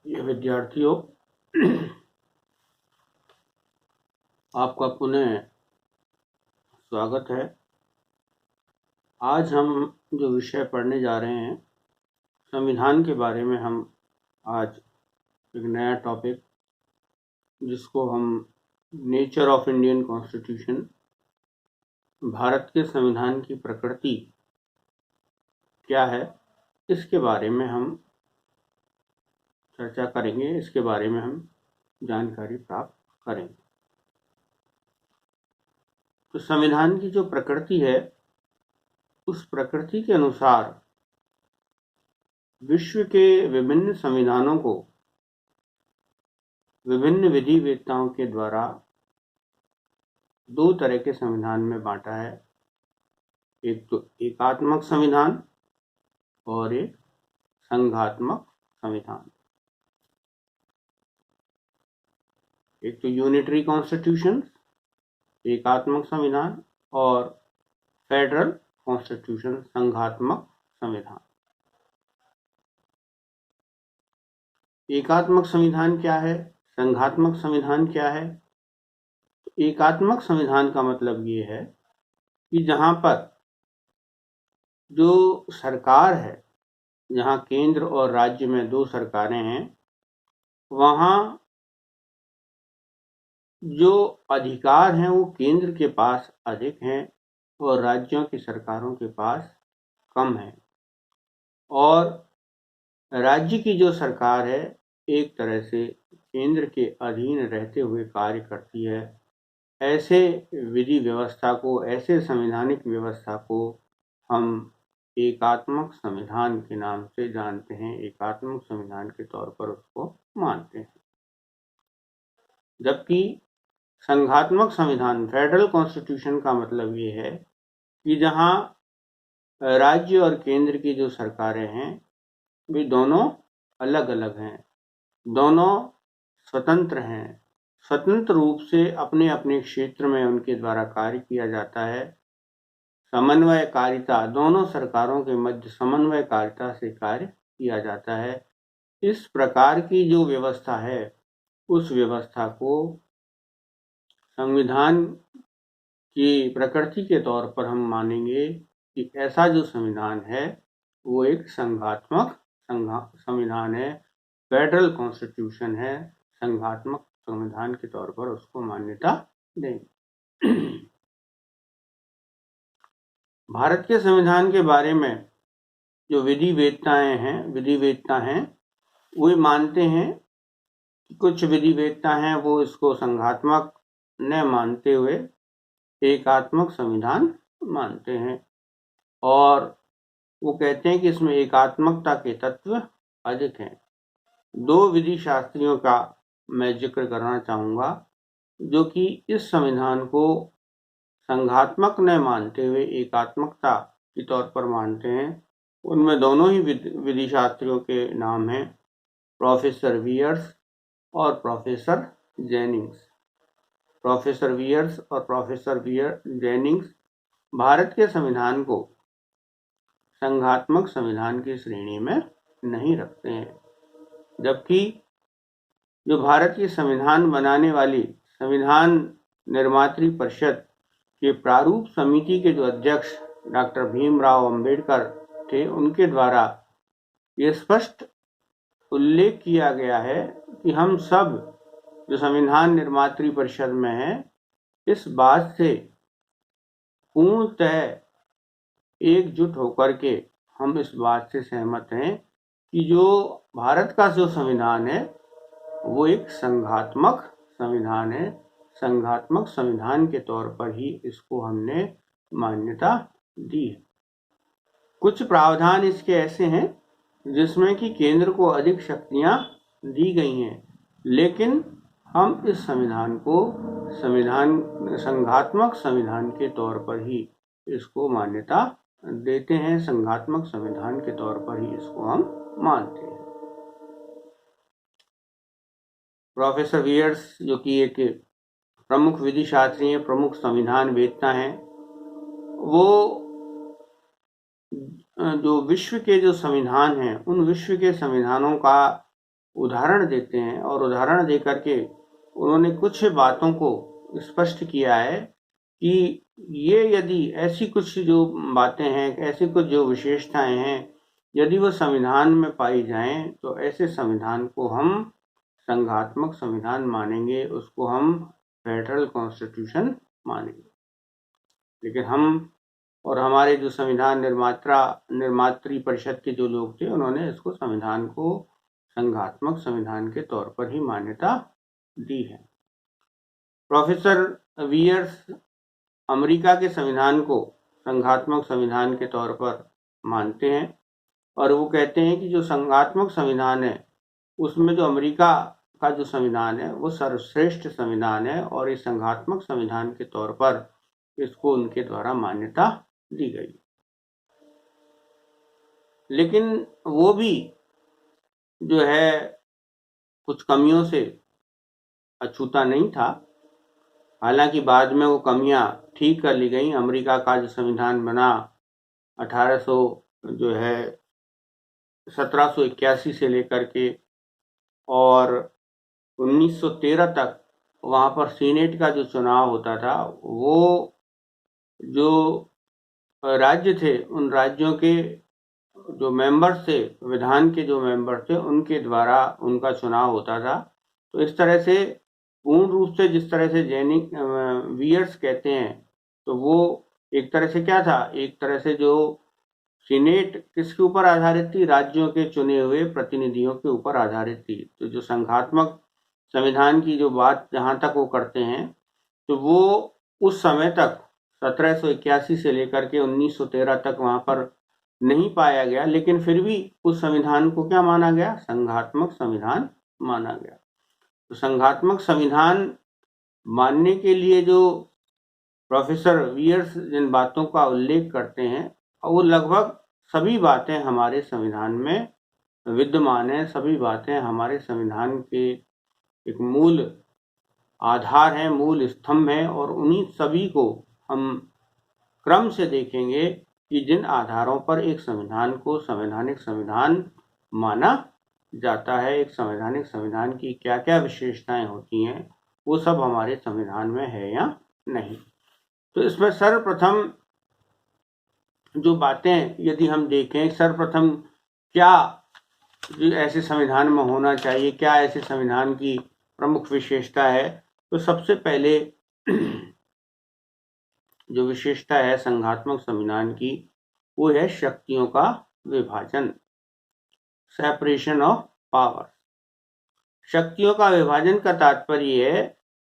ये विद्यार्थियों, आपका पुनः स्वागत है। आज हम जो विषय पढ़ने जा रहे हैं, संविधान के बारे में हम आज एक नया टॉपिक, जिसको हम nature of Indian constitution, Bharat के संविधान की प्रकृति क्या है, इसके बारे में हम चर्चा करेंगे। इसके बारे में हम जानकारी प्राप्त करेंगे। तो संविधान की जो प्रकृति है, उस प्रकृति के अनुसार विश्व के विभिन्न संविधानों को विभिन्न विधि वेत्ताओं के द्वारा दो तरह के संविधान में बांटा है। एक तो एकात्मक संविधान और एक संघात्मक संविधान। एक तो यूनिटरी कॉन्स्टिट्यूशन, एकात्मक संविधान, और फेडरल कॉन्स्टिट्यूशन, संघात्मक संविधान। एकात्मक संविधान क्या है, संघात्मक संविधान क्या है? एकात्मक संविधान का मतलब ये है कि जहां पर जो सरकार है, जहां केंद्र और राज्य में दो सरकारें हैं, वहां जो अधिकार हैं वो केंद्र के पास अधिक हैं और राज्यों की सरकारों के पास कम है। और राज्य की जो सरकार है, एक तरह से केंद्र के अधीन रहते हुए कार्य करती है। ऐसे विधि व्यवस्था को, ऐसे संवैधानिक व्यवस्था को हम एकात्मक संविधान के नाम से जानते हैं, एकात्मक संविधान के तौर पर उसको मानते हैं। जबकि संघात्मक संविधान, फेडरल कॉन्स्टिट्यूशन का मतलब ये है कि जहां राज्य और केंद्र की जो सरकारें हैं, वे दोनों अलग अलग हैं, दोनों स्वतंत्र हैं, स्वतंत्र रूप से अपने अपने क्षेत्र में उनके द्वारा कार्य किया जाता है। समन्वयकारिता, दोनों सरकारों के मध्य समन्वयकारिता से कार्य किया जाता है। इस प्रकार की जो व्यवस्था है, उस व्यवस्था को संविधान की प्रकृति के तौर पर हम मानेंगे कि ऐसा जो संविधान है वो एक संघात्मक संविधान है, फेडरल कॉन्स्टिट्यूशन है। संघात्मक संविधान के तौर पर उसको मान्यता देंगे। भारत के संविधान के बारे में जो विधि वेत्ता हैं, वे मानते हैं कि कुछ विधि वेत्ता हैं वो इसको संघात्मक न मानते हुए एकात्मक संविधान मानते हैं, और वो कहते हैं कि इसमें एकात्मकता के तत्व अधिक हैं। दो विधि शास्त्रियों का मैं जिक्र करना चाहूँगा, जो कि इस संविधान को संघात्मक न मानते हुए एकात्मकता के तौर पर मानते हैं। उनमें दोनों ही विधि शास्त्रियों के नाम हैं, प्रोफेसर वियर्स और प्रोफेसर जेनिंग्स। प्रोफेसर वियर्स और प्रोफेसर जेनिंग्स भारत के संविधान को संघात्मक संविधान की श्रेणी में नहीं रखते हैं, जबकि जो भारत की संविधान बनाने वाली संविधान निर्मात्री परिषद के प्रारूप समिति के जो अध्यक्ष डॉक्टर भीमराव अंबेडकर थे, उनके द्वारा ये स्पष्ट उल्लेख किया गया है कि हम सब जो संविधान निर्मात्री परिषद में हैं, इस बात से पूर्णतः एकजुट होकर के हम इस बात से सहमत हैं कि जो भारत का जो संविधान है वो एक संघात्मक संविधान है। संघात्मक संविधान के तौर पर ही इसको हमने मान्यता दी है। कुछ प्रावधान इसके ऐसे हैं जिसमें कि केंद्र को अधिक शक्तियां दी गई हैं, लेकिन हम इस संविधान को संघात्मक संविधान के तौर पर ही इसको मान्यता देते हैं। संघात्मक संविधान के तौर पर ही इसको हम मानते हैं। प्रोफेसर वियर्स, जो कि एक प्रमुख विधि शास्त्री हैं, प्रमुख संविधान वेत्ता हैं, वो जो विश्व के जो संविधान हैं, उन विश्व के संविधानों का उदाहरण देते हैं और उदाहरण दे करके उन्होंने कुछ बातों को स्पष्ट किया है कि ये यदि ऐसी कुछ जो बातें हैं, ऐसी कुछ जो विशेषताएं हैं, यदि वो संविधान में पाई जाएं तो ऐसे संविधान को हम संघात्मक संविधान मानेंगे, उसको हम फेडरल कॉन्स्टिट्यूशन मानेंगे। लेकिन हम और हमारे जो संविधान निर्मात्री परिषद के जो लोग थे, उन्होंने इसको संविधान को संघात्मक संविधान के तौर पर ही मान्यता दी है। प्रोफेसर वियर्स अमेरिका के संविधान को संघात्मक संविधान के तौर पर मानते हैं और वो कहते हैं कि जो संघात्मक संविधान है उसमें जो अमेरिका का जो संविधान है वो सर्वश्रेष्ठ संविधान है और इस संघात्मक संविधान के तौर पर इसको उनके द्वारा मान्यता दी गई। लेकिन वो भी जो है कुछ कमियों से अछूता नहीं था। हालांकि बाद में वो कमियां ठीक कर ली गई। अमेरिका का जो संविधान बना 1781 से लेकर के और 1913 तक वहाँ पर सीनेट का जो चुनाव होता था, वो जो राज्य थे उन राज्यों के जो मेंबर्स थे, विधान के जो मेंबर थे, उनके द्वारा उनका चुनाव होता था। तो इस तरह से पूर्ण रूप से जिस तरह से वियर्स कहते हैं, तो वो एक तरह से क्या था, एक तरह से जो सीनेट किसके ऊपर आधारित थी, राज्यों के चुने हुए प्रतिनिधियों के ऊपर आधारित थी। तो जो संघात्मक संविधान की जो बात जहां तक वो करते हैं, तो वो उस समय तक 1781 से लेकर के 1913 तक वहां पर नहीं पाया गया, लेकिन फिर भी उस संविधान को क्या माना गया, संघात्मक संविधान माना गया। तो संघात्मक संविधान मानने के लिए जो प्रोफेसर वियर्स जिन बातों का उल्लेख करते हैं, वो लगभग सभी बातें हमारे संविधान में विद्यमान है। सभी बातें हमारे संविधान के एक मूल आधार है, मूल स्तंभ है और उन्हीं सभी को हम क्रम से देखेंगे कि जिन आधारों पर एक संविधान को संवैधानिक संविधान माना जाता है, एक संवैधानिक संविधान की क्या क्या विशेषताएं होती हैं, वो सब हमारे संविधान में है या नहीं। तो इसमें सर्वप्रथम जो बातें यदि हम देखें, सर्वप्रथम क्या ऐसे संविधान में होना चाहिए, क्या ऐसे संविधान की प्रमुख विशेषता है, तो सबसे पहले जो विशेषता है संघात्मक संविधान की, वो है शक्तियों का विभाजन, सेपरेशन ऑफ पावर। शक्तियों का विभाजन का तात्पर्य है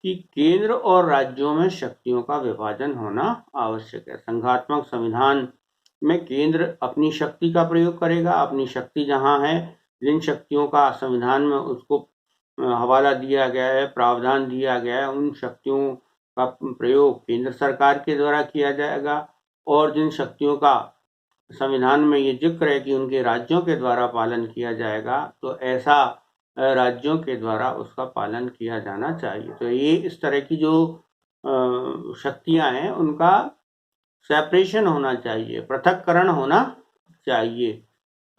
कि केंद्र और राज्यों में शक्तियों का विभाजन होना आवश्यक है। संघात्मक संविधान में केंद्र अपनी शक्ति का प्रयोग करेगा, अपनी शक्ति जहां है, जिन शक्तियों का संविधान में उसको हवाला दिया गया है, प्रावधान दिया गया है, उन शक्तियों का प्रयोग केंद्र सरकार के द्वारा किया जाएगा और जिन शक्तियों का संविधान में ये जिक्र है कि उनके राज्यों के द्वारा पालन किया जाएगा, तो ऐसा राज्यों के द्वारा उसका पालन किया जाना चाहिए। तो ये इस तरह की जो शक्तियां हैं उनका सेपरेशन होना चाहिए, पृथक्करण होना चाहिए।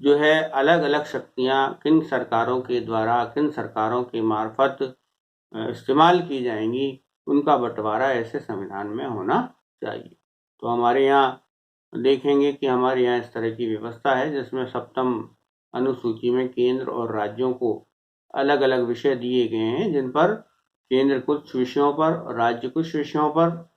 जो है अलग अलग शक्तियां किन सरकारों के द्वारा, किन सरकारों के मार्फत इस्तेमाल की जाएंगी, उनका बंटवारा ऐसे संविधान में होना चाहिए। तो हमारे यहाँ देखेंगे कि हमारे यहाँ इस तरह की व्यवस्था है जिसमें सप्तम अनुसूची में केंद्र और राज्यों को अलग अलग विषय दिए गए हैं, जिन पर केंद्र कुछ विषयों पर, राज्य कुछ विषयों पर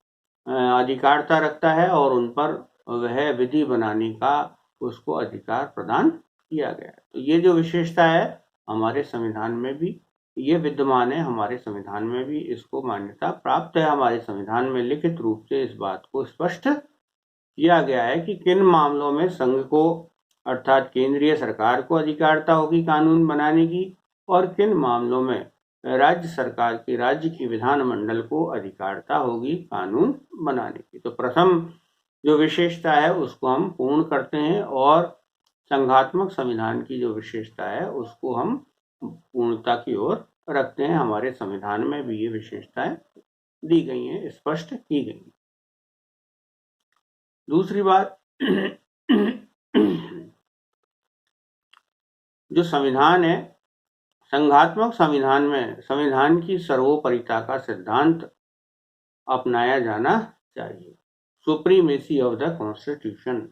अधिकारता रखता है और उन पर वह विधि बनाने का उसको अधिकार प्रदान किया गया है। तो ये जो विशेषता है हमारे संविधान में भी ये विद्यमान है, हमारे संविधान में भी इसको मान्यता प्राप्त है। हमारे संविधान में लिखित रूप से इस बात को स्पष्ट किया गया है कि किन मामलों में संघ को अर्थात केंद्रीय सरकार को अधिकारता होगी कानून बनाने की और किन मामलों में राज्य सरकार की, राज्य की विधानमंडल को अधिकारता होगी कानून बनाने की। तो प्रथम जो विशेषता है उसको हम पूर्ण करते हैं और संघात्मक संविधान की जो विशेषता है उसको हम पूर्णता की ओर रखते हैं। हमारे संविधान में भी ये विशेषताएं दी गई हैं, स्पष्ट की गई। दूसरी बात, जो संविधान है, संघात्मक संविधान में संविधान की सर्वोपरिता का सिद्धांत अपनाया जाना चाहिए। Supremacy of the constitution.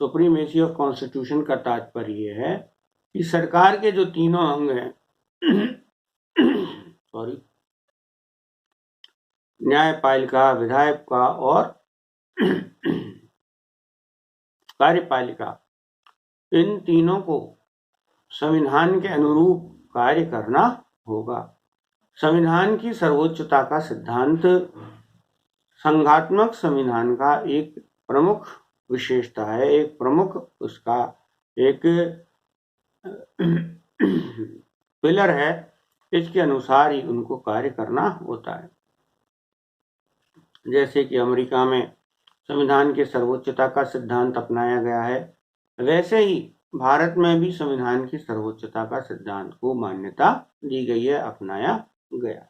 Supremacy of constitution का तात्पर्य है कि सरकार के जो तीनों अंग हैं सॉरी, न्यायपालिका, विधायिका और कार्यपालिका, इन तीनों को संविधान के अनुरूप कार्य करना होगा। संविधान की सर्वोच्चता का सिद्धांत संघात्मक संविधान का एक प्रमुख विशेषता है, एक प्रमुख उसका एक पिलर है। इसके अनुसार ही उनको कार्य करना होता है। जैसे कि अमेरिका में संविधान के सर्वोच्चता का सिद्धांत अपनाया गया है, वैसे ही भारत में भी संविधान की सर्वोच्चता का सिद्धांत को मान्यता दी गई है, अपनाया गया।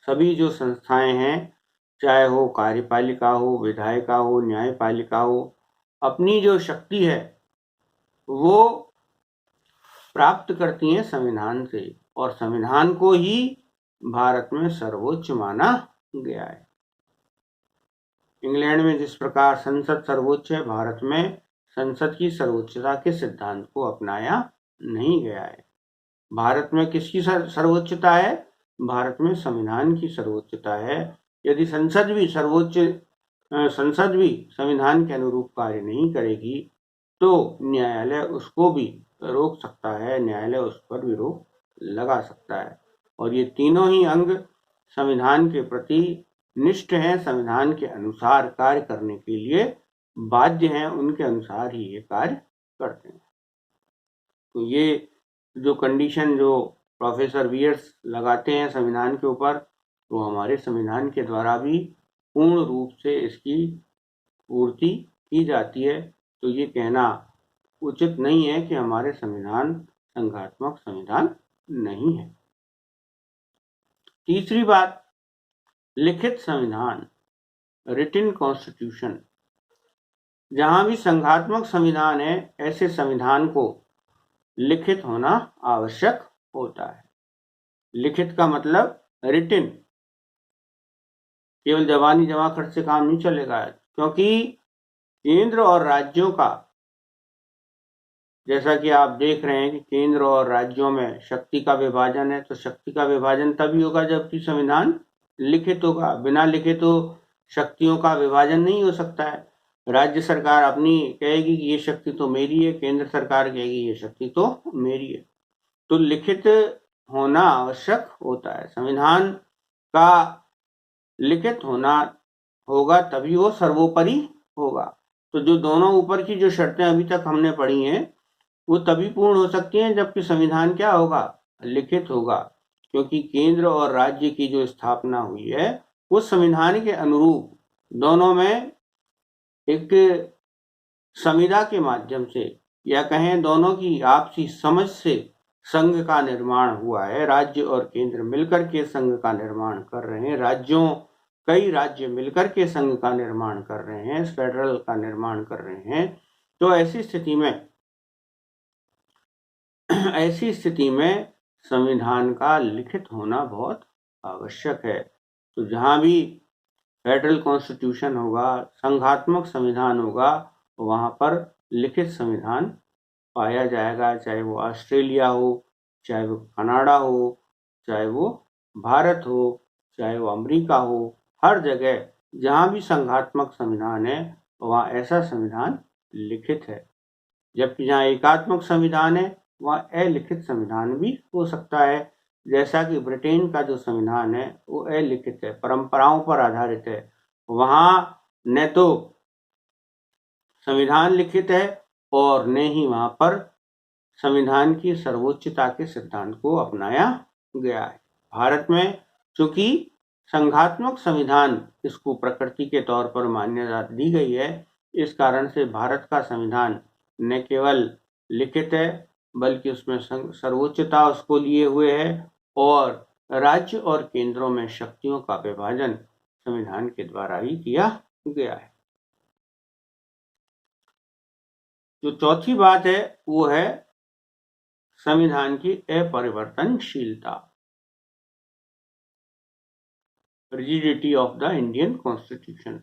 सभी जो संस्थाएं हैं, चाहे हो कार्यपालिका हो, विधायिका हो, न्यायपालिका हो, अपनी जो शक्ति है वो प्राप्त करती हैं संविधान से, और संविधान को ही भारत में सर्वोच्च माना गया है। इंग्लैंड में जिस प्रकार संसद सर्वोच्च है, भारत में संसद की सर्वोच्चता के सिद्धांत को अपनाया नहीं गया है। भारत में किसकी सर्वोच्चता है? भारत में संविधान की सर्वोच्चता है। यदि संसद भी संविधान के अनुरूप कार्य नहीं करेगी तो न्यायालय उसको भी रोक सकता है, न्यायालय उस पर भी रोक लगा सकता है। और ये तीनों ही अंग संविधान के प्रति निष्ठ हैं, संविधान के अनुसार कार्य करने के लिए बाध्य हैं, उनके अनुसार ही ये कार्य करते हैं। तो ये जो कंडीशन जो प्रोफेसर वियर्स लगाते हैं संविधान के ऊपर, तो हमारे संविधान के द्वारा भी पूर्ण रूप से इसकी पूर्ति की जाती है। तो ये कहना उचित नहीं है कि हमारे संविधान संघात्मक संविधान नहीं है। तीसरी बात, लिखित संविधान, रिटन कॉन्स्टिट्यूशन। जहां भी संघात्मक संविधान है, ऐसे संविधान को लिखित होना आवश्यक होता है। लिखित का मतलब रिटन, केवल जबानी जमाखट से काम नहीं चलेगा, क्योंकि केंद्र और राज्यों का, जैसा कि आप देख रहे हैं कि केंद्र और राज्यों में शक्ति का विभाजन है, तो शक्ति का विभाजन तभी होगा जबकि संविधान लिखित होगा। बिना लिखे तो शक्तियों का विभाजन नहीं हो सकता है। राज्य सरकार अपनी कहेगी कि ये शक्ति तो मेरी है, केंद्र सरकार कहेगी ये शक्ति तो मेरी है। तो लिखित होना आवश्यक होता है। संविधान का लिखित होना होगा तभी वो सर्वोपरि होगा। तो जो दोनों ऊपर की जो शर्तें अभी तक हमने पढ़ी हैं वो तभी पूर्ण हो सकती हैं जबकि संविधान क्या होगा? लिखित होगा। क्योंकि केंद्र और राज्य की जो स्थापना हुई है वो संविधान के अनुरूप दोनों में एक संविदा के माध्यम से, या कहें दोनों की आपसी समझ से संघ का निर्माण हुआ है। राज्य और केंद्र मिलकर के संघ का निर्माण कर रहे हैं। कई राज्य मिलकर के संघ का निर्माण कर रहे हैं, फेडरल का निर्माण कर रहे हैं। तो ऐसी स्थिति में संविधान का लिखित होना बहुत आवश्यक है। तो जहां भी फेडरल कॉन्स्टिट्यूशन होगा, संघात्मक संविधान होगा, वहां पर लिखित संविधान पाया जाएगा। चाहे वो ऑस्ट्रेलिया हो, चाहे वो कनाडा हो, चाहे वो भारत हो, चाहे वो अमेरिका हो, हर जगह जहां भी संघात्मक संविधान है वहां ऐसा संविधान लिखित है। जबकि जहां एकात्मक संविधान है वहां अलिखित संविधान भी हो सकता है। जैसा कि ब्रिटेन का जो संविधान है वो अलिखित है, परंपराओं पर आधारित है। वहां न तो संविधान लिखित है और न ही वहां पर संविधान की सर्वोच्चता के सिद्धांत को अपनाया गया है। भारत में चूंकि संघात्मक संविधान इसको प्रकृति के तौर पर मान्यता दी गई है, इस कारण से भारत का संविधान न केवल लिखित है बल्कि उसमें सर्वोच्चता उसको लिए हुए है, और राज्य और केंद्रों में शक्तियों का विभाजन संविधान के द्वारा ही किया गया है। जो चौथी बात है वो है संविधान की अपरिवर्तनशीलता, rigidity of the Indian constitution,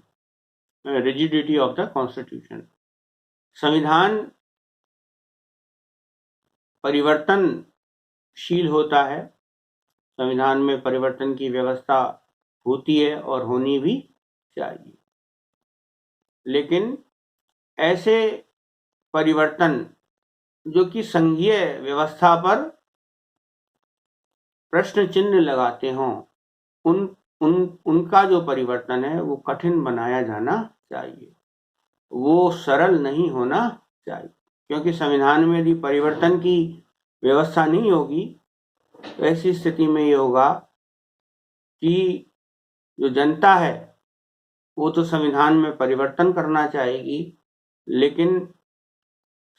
rigidity of the constitution. संविधान परिवर्तनशील होता है, संविधान में परिवर्तन की व्यवस्था होती है और होनी भी चाहिए, लेकिन ऐसे परिवर्तन जो कि संघीय व्यवस्था पर प्रश्न चिन्ह लगाते हों, उनका जो परिवर्तन है वो कठिन बनाया जाना चाहिए, वो सरल नहीं होना चाहिए। क्योंकि संविधान में यदि परिवर्तन की व्यवस्था नहीं होगी तो ऐसी स्थिति में ये होगा कि जो जनता है वो तो संविधान में परिवर्तन करना चाहेगी, लेकिन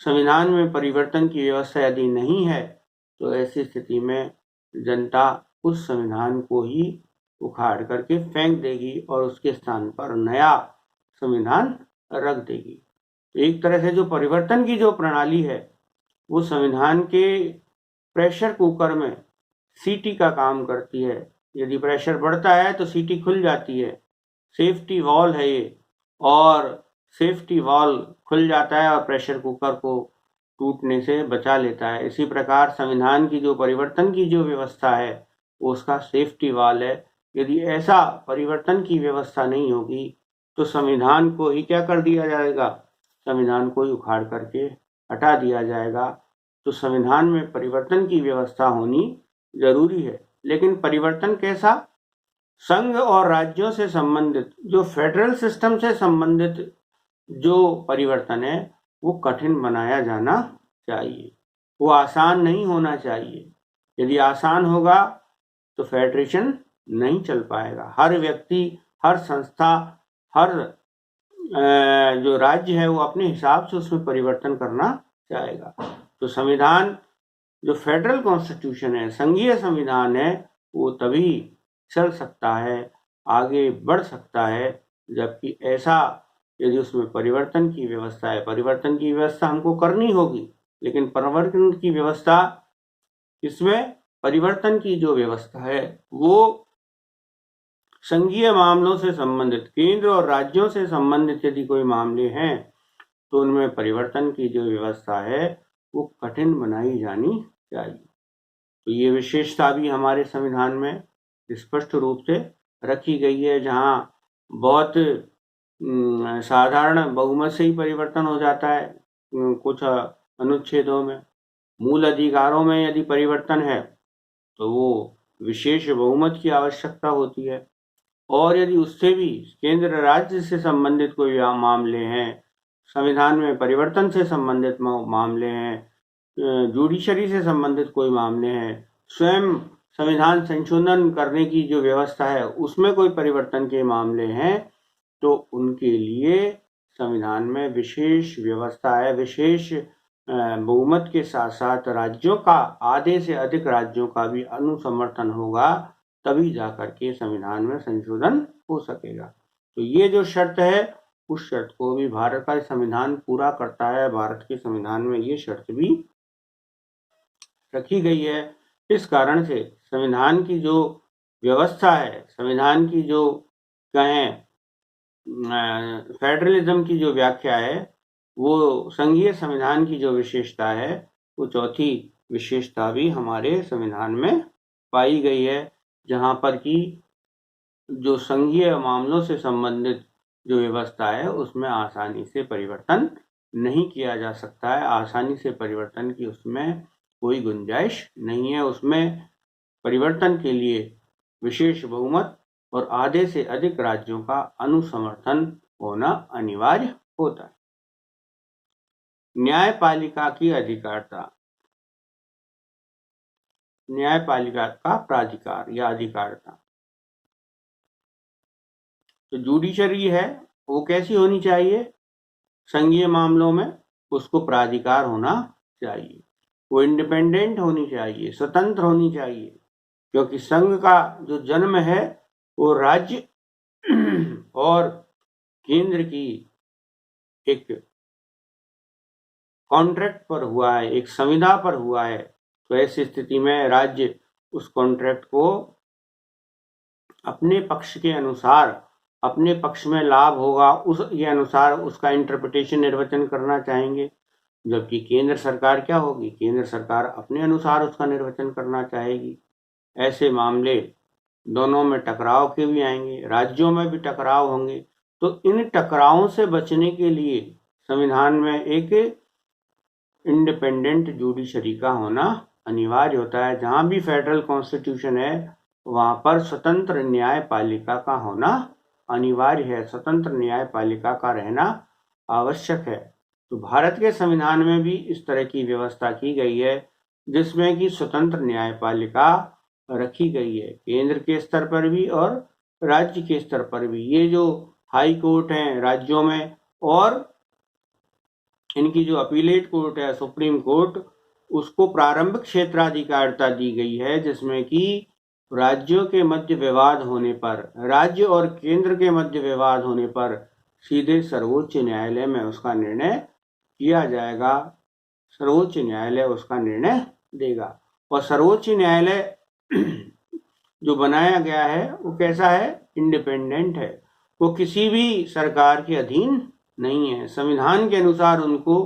संविधान में परिवर्तन की व्यवस्था यदि नहीं है तो ऐसी स्थिति में जनता उस संविधान को ही उखाड़ करके फेंक देगी और उसके स्थान पर नया संविधान रख देगी। एक तरह से जो परिवर्तन की जो प्रणाली है वो संविधान के प्रेशर कुकर में सीटी का काम करती है। यदि प्रेशर बढ़ता है तो सीटी खुल जाती है, सेफ्टी वॉल है ये, और सेफ्टी वॉल खुल जाता है और प्रेशर कुकर को टूटने से बचा लेता है। इसी प्रकार संविधान की जो परिवर्तन की जो व्यवस्था है वो उसका सेफ्टी वॉल है। यदि ऐसा परिवर्तन की व्यवस्था नहीं होगी तो संविधान को ही क्या कर दिया जाएगा, संविधान को ही उखाड़ करके हटा दिया जाएगा। तो संविधान में परिवर्तन की व्यवस्था होनी जरूरी है, लेकिन परिवर्तन कैसा, संघ और राज्यों से संबंधित जो फेडरल सिस्टम से संबंधित जो परिवर्तन है वो कठिन बनाया जाना चाहिए, वो आसान नहीं होना चाहिए। यदि आसान होगा तो फेडरेशन नहीं चल पाएगा। हर व्यक्ति, हर संस्था, हर जो राज्य है वो अपने हिसाब से उसमें परिवर्तन करना चाहेगा। तो संविधान जो फेडरल कॉन्स्टिट्यूशन है, संघीय संविधान है, वो तभी चल सकता है, आगे बढ़ सकता है, जबकि ऐसा यदि उसमें परिवर्तन की व्यवस्था है। परिवर्तन की व्यवस्था हमको करनी होगी, लेकिन परिवर्तन की व्यवस्था, इसमें परिवर्तन की जो व्यवस्था है वो संघीय मामलों से संबंधित, केंद्र और राज्यों से संबंधित यदि कोई मामले हैं तो उनमें परिवर्तन की जो व्यवस्था है वो कठिन बनाई जानी चाहिए। तो ये विशेषता भी हमारे संविधान में स्पष्ट रूप से रखी गई है, जहाँ बहुत साधारण बहुमत से ही परिवर्तन हो जाता है। कुछ अनुच्छेदों में, मूल अधिकारों में यदि परिवर्तन है तो वो विशेष बहुमत की आवश्यकता होती है, और यदि उससे भी केंद्र राज्य से संबंधित कोई मामले हैं, संविधान में परिवर्तन से संबंधित मामले हैं, जुडिशरी से संबंधित कोई मामले हैं, स्वयं संविधान संशोधन करने की जो व्यवस्था है उसमें कोई परिवर्तन के मामले हैं, तो उनके लिए संविधान में विशेष व्यवस्था है। विशेष बहुमत के साथ साथ राज्यों का, आधे से अधिक राज्यों का भी अनुसमर्थन होगा, तभी जाकर के संविधान में संशोधन हो सकेगा। तो ये जो शर्त है उस शर्त को भी भारत का संविधान पूरा करता है। भारत के संविधान में ये शर्त भी रखी गई है। इस कारण से संविधान की जो व्यवस्था है, संविधान की जो कहें फेडरलिज्म की जो व्याख्या है, वो संघीय संविधान की जो विशेषता है, वो चौथी विशेषता भी हमारे संविधान में पाई गई है, जहाँ पर कि जो संघीय मामलों से संबंधित जो व्यवस्था है उसमें आसानी से परिवर्तन नहीं किया जा सकता है। आसानी से परिवर्तन की उसमें कोई गुंजाइश नहीं है। उसमें परिवर्तन के लिए विशेष बहुमत और आधे से अधिक राज्यों का अनुसमर्थन होना अनिवार्य होता है। न्यायपालिका की अधिकारिता, न्यायपालिका का प्राधिकार या अधिकारिता, तो जुडिशरी है वो कैसी होनी चाहिए, संघीय मामलों में उसको प्राधिकार होना चाहिए, वो इंडिपेंडेंट होनी चाहिए, स्वतंत्र होनी चाहिए, क्योंकि संघ का जो जन्म है वो राज्य और केंद्र की एक कॉन्ट्रैक्ट पर हुआ है, एक संविदा पर हुआ है। तो ऐसी स्थिति में राज्य उस कॉन्ट्रैक्ट को अपने पक्ष के अनुसार, अपने पक्ष में लाभ होगा उसके अनुसार उसका इंटरप्रिटेशन, निर्वचन करना चाहेंगे। जबकि केंद्र सरकार क्या होगी, केंद्र सरकार अपने अनुसार उसका निर्वचन करना चाहेगी। ऐसे मामले दोनों में टकराव के भी आएंगे, राज्यों में भी टकराव होंगे। तो इन टकरावों से बचने के लिए संविधान में एक इंडिपेंडेंट जुडिशरी का होना अनिवार्य होता है। जहां भी फेडरल कॉन्स्टिट्यूशन है वहां पर स्वतंत्र न्यायपालिका का होना अनिवार्य है, स्वतंत्र न्यायपालिका का रहना आवश्यक है। तो भारत के संविधान में भी इस तरह की व्यवस्था की गई है जिसमें कि स्वतंत्र न्यायपालिका रखी गई है, केंद्र के स्तर पर भी और राज्य के स्तर पर भी। ये जो हाई कोर्ट हैं राज्यों में और इनकी जो अपीलेट कोर्ट है सुप्रीम कोर्ट, उसको प्रारंभिक क्षेत्राधिकारिता दी गई है, जिसमें कि राज्यों के मध्य विवाद होने पर, राज्य और केंद्र के मध्य विवाद होने पर सीधे सर्वोच्च न्यायालय में उसका निर्णय किया जाएगा, सर्वोच्च न्यायालय उसका निर्णय देगा। और सर्वोच्च न्यायालय जो बनाया गया है वो कैसा है, इंडिपेंडेंट है, वो किसी भी सरकार के अधीन नहीं है, संविधान के अनुसार उनको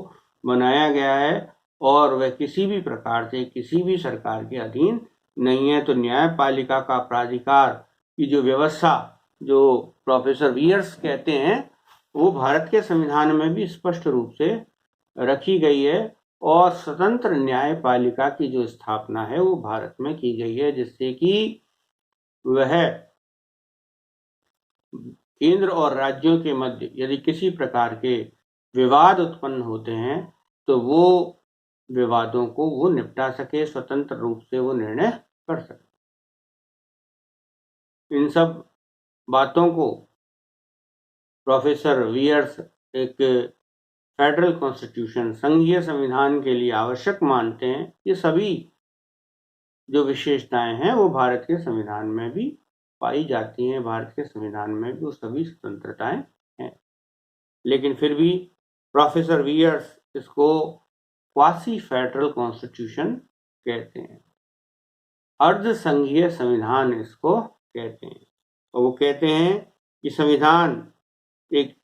बनाया गया है और वह किसी भी प्रकार से किसी भी सरकार के अधीन नहीं है। तो न्यायपालिका का प्राधिकार की जो व्यवस्था जो प्रोफेसर वियर्स कहते हैं वो भारत के संविधान में भी स्पष्ट रूप से रखी गई है और स्वतंत्र न्यायपालिका की जो स्थापना है वो भारत में की गई है, जिससे कि वह केंद्र और राज्यों के मध्य यदि किसी प्रकार के विवाद उत्पन्न होते हैं तो वो विवादों को वो निपटा सके, स्वतंत्र रूप से वो निर्णय कर सके। इन सब बातों को प्रोफेसर वियर्स एक फेडरल कॉन्स्टिट्यूशन, संघीय संविधान के लिए आवश्यक मानते हैं। ये सभी जो विशेषताएं हैं वो भारत के संविधान में भी पाई जाती हैं, भारत के संविधान में भी वो सभी स्वतंत्रताएं हैं। लेकिन फिर भी प्रोफेसर वियर्स इसको क्वासी फेडरल कॉन्स्टिट्यूशन कहते हैं, अर्ध संघीय संविधान इसको कहते हैं। और वो कहते हैं कि संविधान एक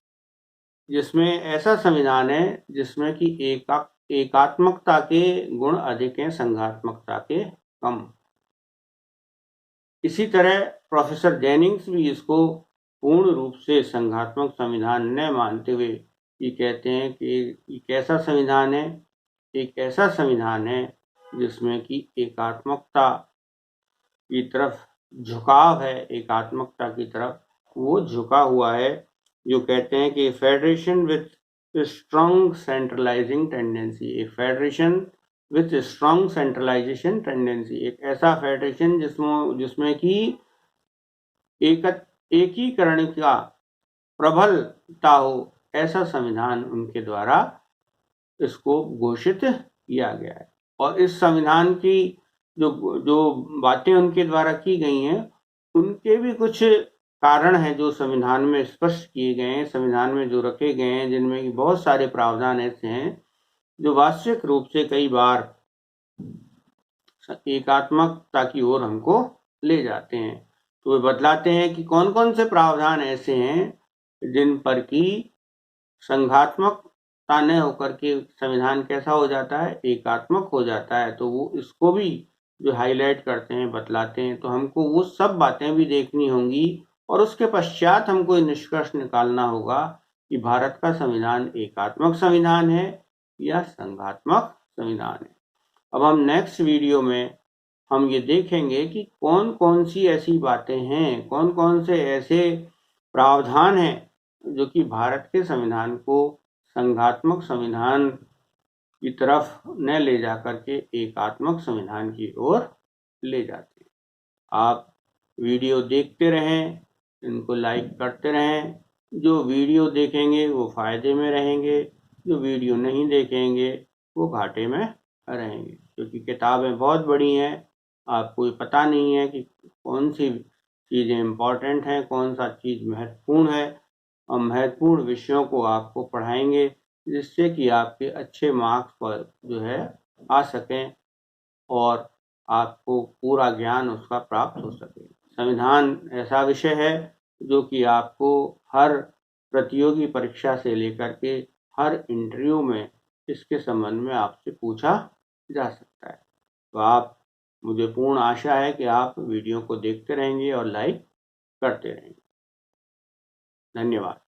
जिसमें ऐसा संविधान है जिसमें कि एकात्मकता के गुण अधिक हैं, संघात्मकता के कम। इसी तरह प्रोफेसर जेनिंग्स भी इसको पूर्ण रूप से संघात्मक संविधान न मानते हुए ये कहते हैं कि एक ऐसा संविधान है, एक ऐसा संविधान है जिसमें कि एकात्मकता की तरफ झुकाव है, एकात्मकता की तरफ वो झुका हुआ है। जो कहते हैं कि federation with strong centralising tendency, एक federation with strong centralisation tendency, एक ऐसा फेडरेशन जिसमें कि एकीकरण का प्रबलता हो, ऐसा संविधान उनके द्वारा इसको घोषित किया गया है। और इस संविधान की जो बातें उनके द्वारा की गई हैं उनके भी कुछ कारण हैं जो संविधान में स्पष्ट किए गए हैं, संविधान में जो रखे गए हैं, जिनमें कि बहुत सारे प्रावधान ऐसे हैं जो वास्तविक रूप से कई बार एकात्मकता की ओर हमको ले जाते हैं। तो वे बतलाते हैं कि कौन कौन से प्रावधान ऐसे हैं जिन पर कि संघात्मकता न होकर के संविधान कैसा हो जाता है, एकात्मक हो जाता है। तो वो इसको भी जो हाईलाइट करते हैं, बतलाते हैं। तो हमको वो सब बातें भी देखनी होंगी और उसके पश्चात हमको निष्कर्ष निकालना होगा कि भारत का संविधान एकात्मक संविधान है या संघात्मक संविधान है। अब हम नेक्स्ट वीडियो में हम ये देखेंगे कि कौन कौन सी ऐसी बातें हैं, कौन कौन से ऐसे प्रावधान हैं जो कि भारत के संविधान को संघात्मक संविधान की तरफ न ले जाकर के एकात्मक संविधान की ओर ले जाते हैं। आप वीडियो देखते रहें, इनको लाइक करते रहें। जो वीडियो देखेंगे वो फायदे में रहेंगे, जो वीडियो नहीं देखेंगे वो घाटे में रहेंगे, क्योंकि किताबें बहुत बड़ी हैं, आपको ये पता नहीं है कि कौन सी चीज़ें इम्पोर्टेंट हैं, कौन सा चीज़ महत्वपूर्ण है। हम महत्वपूर्ण विषयों को आपको पढ़ाएंगे जिससे कि आपके अच्छे मार्क्स पर जो है आ सकें। और आपको पूरा ज्ञान उसका प्राप्त हो सके। संविधान ऐसा विषय है जो कि आपको हर प्रतियोगी परीक्षा से लेकर के हर इंटरव्यू में इसके संबंध में आपसे पूछा जा सकता है। तो आप, मुझे पूर्ण आशा है कि आप वीडियो को देखते रहेंगे और लाइक करते रहेंगे। धन्यवाद।